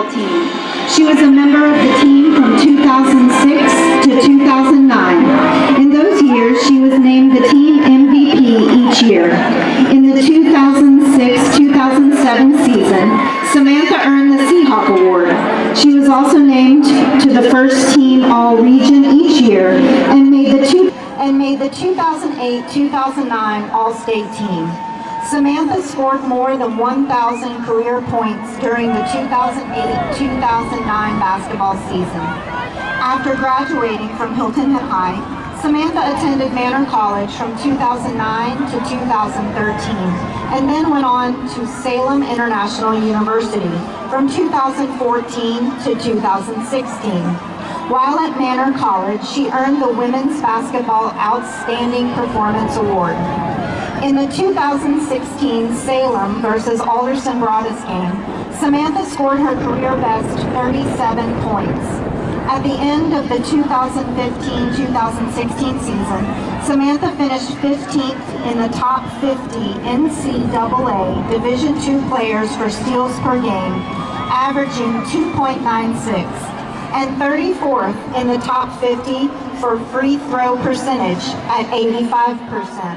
basketball team. She was a member of the team from 2006 to 2009. In those years, she was named the team MVP each year. In the 2006-2007 season, Samantha earned the Seahawk Award. She was also named to the first team All-Region each year and made the 2008-2009 All-State team. Samantha scored more than 1,000 career points during the 2008-2009 basketball season. After graduating from Hilton Head High, Samantha attended Manor College from 2009 to 2013, and then went on to Salem International University from 2014 to 2016. While at Manor College, she earned the Women's Basketball Outstanding Performance Award. In the 2016 Salem versus Alderson Broaddus game, Samantha scored her career best 37 points. At the end of the 2015-2016 season, Samantha finished 15th in the top 50 NCAA Division II players for steals per game, averaging 2.96, and 34th in the top 50 for free throw percentage at 85%.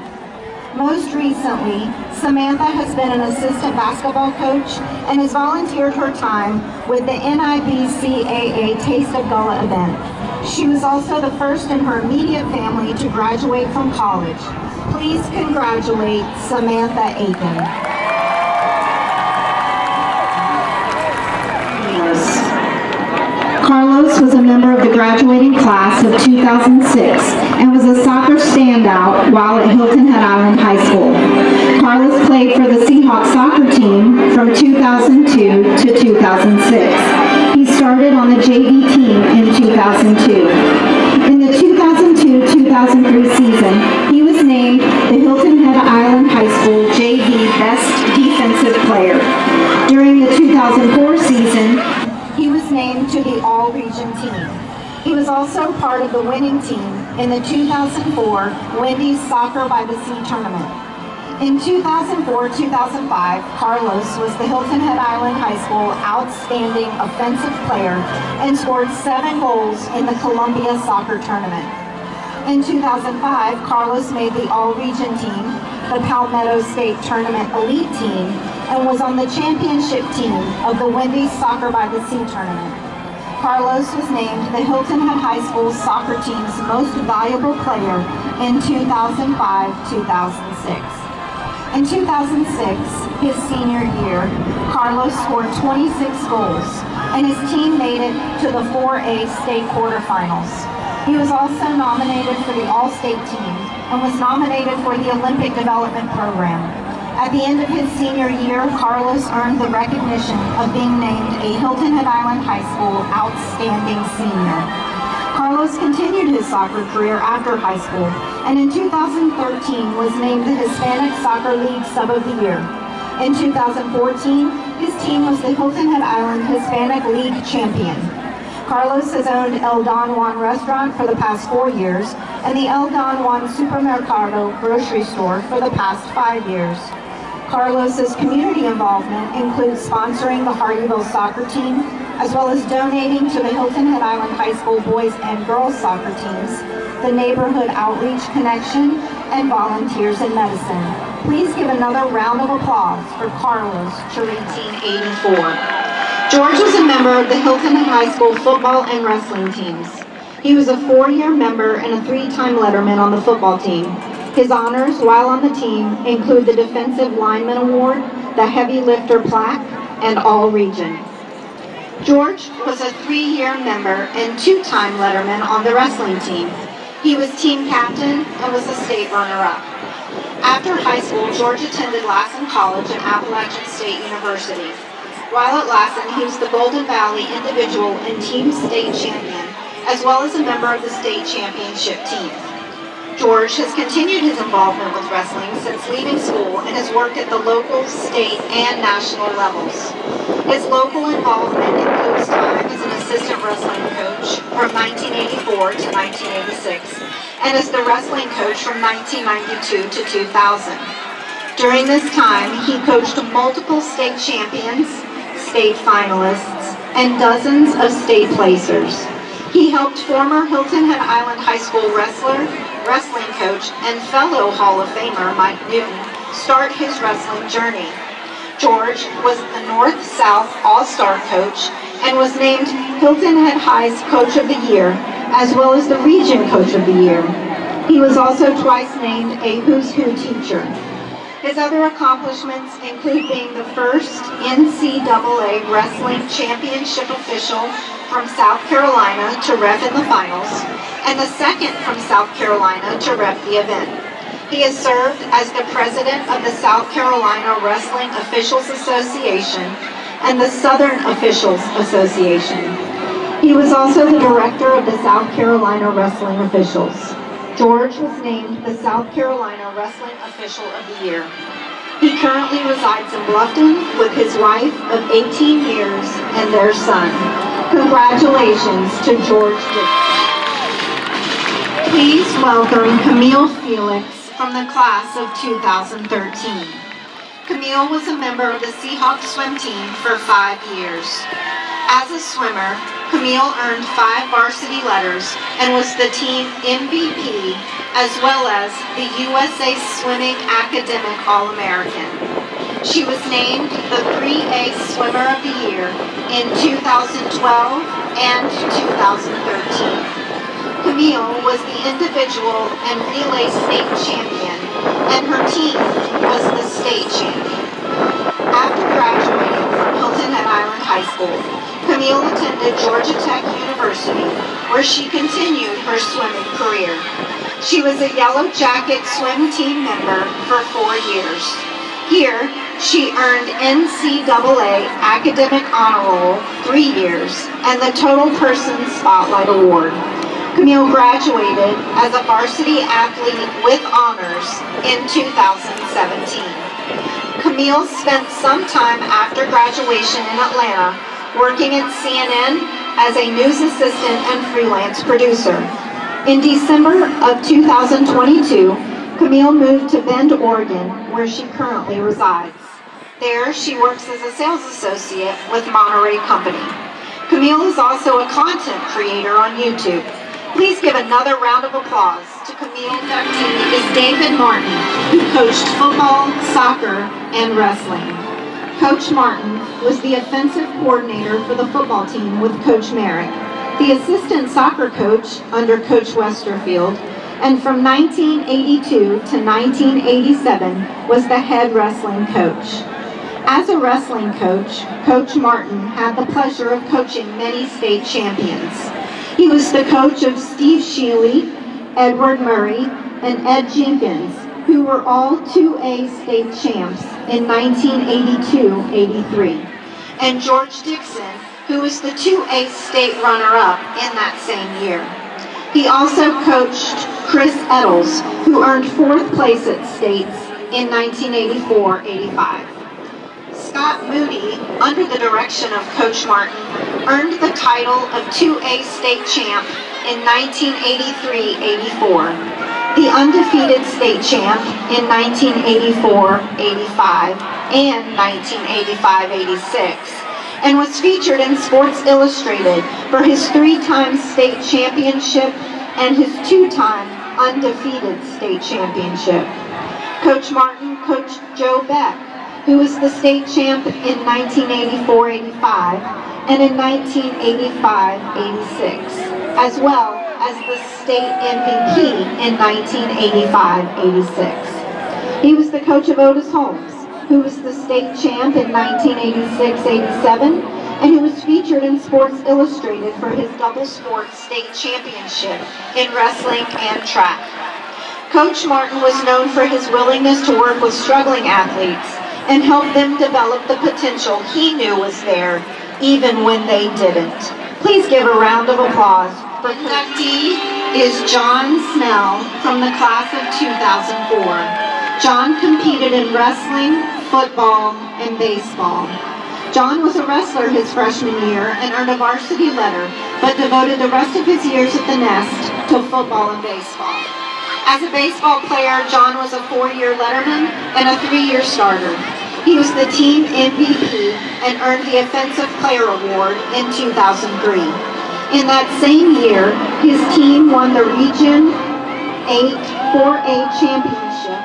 Most recently, Samantha has been an assistant basketball coach and has volunteered her time with the NIBCAA Taste of Gullah event. She was also the first in her immediate family to graduate from college. Please congratulate Samantha Aiken. Carlos was a member of the graduating class of 2006 and was a soccer standout while at Hilton Head Island High School. Carlos played for the Seahawk soccer team from 2002 to 2006. He started on the JV team in 2002. In the 2002-2003 season, he was named the Hilton Head Island High School JV Best Defensive Player. During the 2004 season, he was named to the All-Region team. He was also part of the winning team in the 2004 Wendy's Soccer by the Sea tournament. In 2004-2005, Carlos was the Hilton Head Island High School Outstanding Offensive Player and scored 7 goals in the Columbia Soccer Tournament. In 2005, Carlos made the All-Region team, the Palmetto State Tournament Elite Team, and was on the championship team of the Wendy's Soccer by the Sea tournament. Carlos was named the Hilton Head High School soccer team's most valuable player in 2005-2006. In 2006, his senior year, Carlos scored 26 goals, and his team made it to the 4A state quarterfinals. He was also nominated for the All-State team and was nominated for the Olympic Development Program. At the end of his senior year, Carlos earned the recognition of being named a Hilton Head Island High School Outstanding Senior. Carlos continued his soccer career after high school, and in 2013 was named the Hispanic Soccer League Sub of the Year. In 2014, his team was the Hilton Head Island Hispanic League champion. Carlos has owned El Don Juan restaurant for the past 4 years and the El Don Juan Supermercado grocery store for the past 5 years. Carlos's community involvement includes sponsoring the Hardyville soccer team, as well as donating to the Hilton Head Island High School boys and girls soccer teams, the Neighborhood Outreach Connection, and Volunteers in Medicine. Please give another round of applause for Carlos Chiritin 84. George was a member of the Hilton Head High School football and wrestling teams. He was a 4-year member and a 3-time letterman on the football team. His honors while on the team include the Defensive Lineman Award, the Heavy Lifter Plaque, and All-Region. George was a 3-year member and 2-time letterman on the wrestling team. He was team captain and was a state runner-up. After high school, George attended Lassen College and Appalachian State University. While at Lassen, he was the Golden Valley individual and team state champion, as well as a member of the state championship team. George has continued his involvement with wrestling since leaving school and has worked at the local, state, and national levels. His local involvement includes time as an assistant wrestling coach from 1984 to 1986, and as the wrestling coach from 1992 to 2000. During this time, he coached multiple state champions, state finalists, and dozens of state placers. He helped former Hilton Head Island High School wrestling coach, and fellow Hall of Famer Mike Newton start his wrestling journey. George was the North-South All-Star coach and was named Hilton Head High's Coach of the Year, as well as the Region Coach of the Year. He was also twice named a Who's Who teacher. His other accomplishments include being the first NCAA Wrestling Championship official from South Carolina to ref in the finals, and the second from South Carolina to ref the event. He has served as the president of the South Carolina Wrestling Officials Association and the Southern Officials Association. He was also the director of the South Carolina Wrestling Officials. George was named the South Carolina Wrestling Official of the Year. He currently resides in Bluffton with his wife of 18 years and their son. Congratulations to George Dixon. Please welcome Camille Felix from the class of 2013. Camille was a member of the Seahawk swim team for 5 years. As a swimmer, Camille earned 5 varsity letters and was the team MVP, as well as the USA Swimming Academic All-American. She was named the 3A Swimmer of the Year in 2012 and 2013. Camille was the individual and relay state champion, and her team was the state champion. After graduating from Hilton Head Island High School, Camille attended Georgia Tech University, where she continued her swimming career. She was a Yellow Jacket swim team member for 4 years. Here, she earned NCAA Academic Honor Roll 3 years and the Total Person Spotlight Award. Camille graduated as a varsity athlete with honors in 2017. Camille spent some time after graduation in Atlanta working at CNN as a news assistant and freelance producer. In December of 2022, Camille moved to Bend, Oregon, where she currently resides. There, she works as a sales associate with Monterey Company. Camille is also a content creator on YouTube. Please give another round of applause to Camille. Inductee is David Martin, who coached football, soccer, and wrestling. Coach Martin was the offensive coordinator for the football team with Coach Merrick, the assistant soccer coach under Coach Westerfield, and from 1982 to 1987 was the head wrestling coach. As a wrestling coach, Coach Martin had the pleasure of coaching many state champions. He was the coach of Steve Shealy, Edward Murray, and Ed Jenkins, who were all 2A state champs in 1982-83, and George Dixon, who was the 2A state runner-up in that same year. He also coached Chris Eddles, who earned 4th place at states in 1984-85. Scott Moody, under the direction of Coach Martin, earned the title of 2A state champ in 1983-84, the undefeated state champ in 1984-85 and 1985-86, and was featured in Sports Illustrated for his 3-time state championship and his 2-time undefeated state championship. Coach Martin coached Joe Beck, who was the state champ in 1984-85 and in 1985-86, as well as the state MVP in 1985-86. He was the coach of Otis Holmes, who was the state champ in 1986-87 and who was featured in Sports Illustrated for his double sport state championship in wrestling and track. Coach Martin was known for his willingness to work with struggling athletes and help them develop the potential he knew was there, even when they didn't. Please give a round of applause for inductee is John Snell from the class of 2004. John competed in wrestling, football, and baseball. John was a wrestler his freshman year and earned a varsity letter, but devoted the rest of his years at the Nest to football and baseball. As a baseball player, John was a 4-year letterman and a 3-year starter. He was the team MVP and earned the Offensive Player Award in 2003. In that same year, his team won the Region 8 4A championship.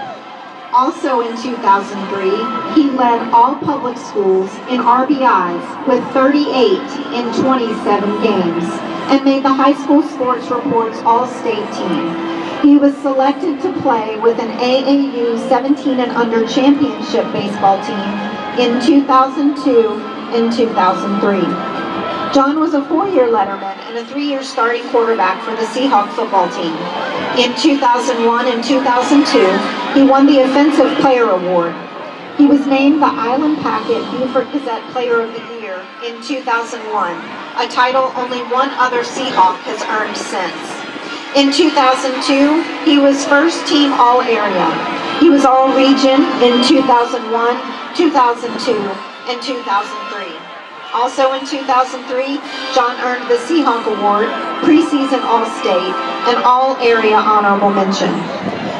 Also in 2003, he led all public schools in RBIs with 38 in 27 games and made the high school sports report's all-state team. He was selected to play with an AAU 17 and under championship baseball team in 2002 and 2003. John was a 4-year letterman and a 3-year starting quarterback for the Seahawk football team. In 2001 and 2002, he won the Offensive Player Award. He was named the Island Packet Beaufort Gazette Player of the Year in 2001, a title only one other Seahawk has earned since. In 2002, he was first team All-Area. He was All-Region in 2001, 2002, and 2003. Also in 2003, John earned the Seahawk Award, preseason All-State, and All-Area Honorable Mention.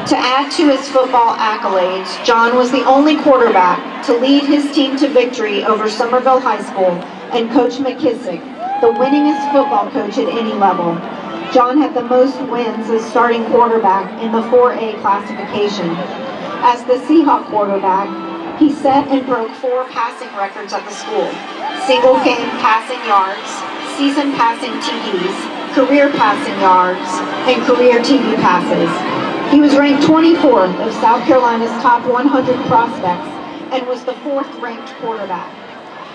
To add to his football accolades, John was the only quarterback to lead his team to victory over Somerville High School and Coach McKissick, the winningest football coach at any level. John had the most wins as starting quarterback in the 4A classification. As the Seahawk quarterback, he set and broke 4 passing records at the school: single game passing yards, season passing TDs, career passing yards, and career TD passes. He was ranked 24th of South Carolina's top 100 prospects and was the 4th ranked quarterback.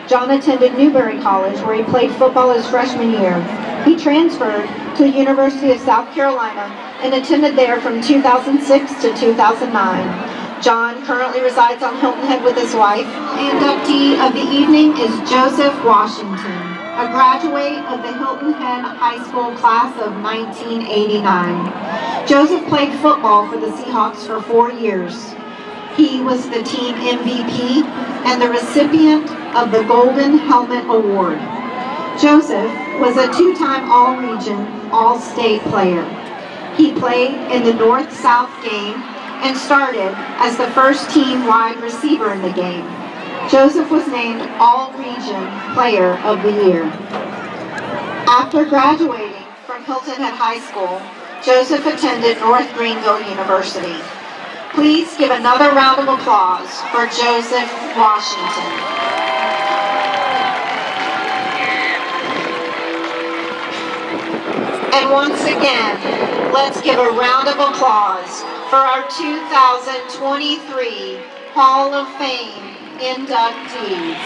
John attended Newberry College, where he played football his freshman year. He transferred to the University of South Carolina and attended there from 2006 to 2009. John currently resides on Hilton Head with his wife. The inductee of the evening is Joseph Washington, a graduate of the Hilton Head High School class of 1989. Joseph played football for the Seahawks for 4 years. He was the team MVP and the recipient of the Golden Helmet Award. Joseph was a 2-time All-Region, All-State player. He played in the North-South game and started as the first team wide receiver in the game. Joseph was named All-Region Player of the Year. After graduating from Hilton Head High School, Joseph attended North Greenville University. Please give another round of applause for Joseph Washington. And once again, let's give a round of applause for our 2023 Hall of Fame inductees.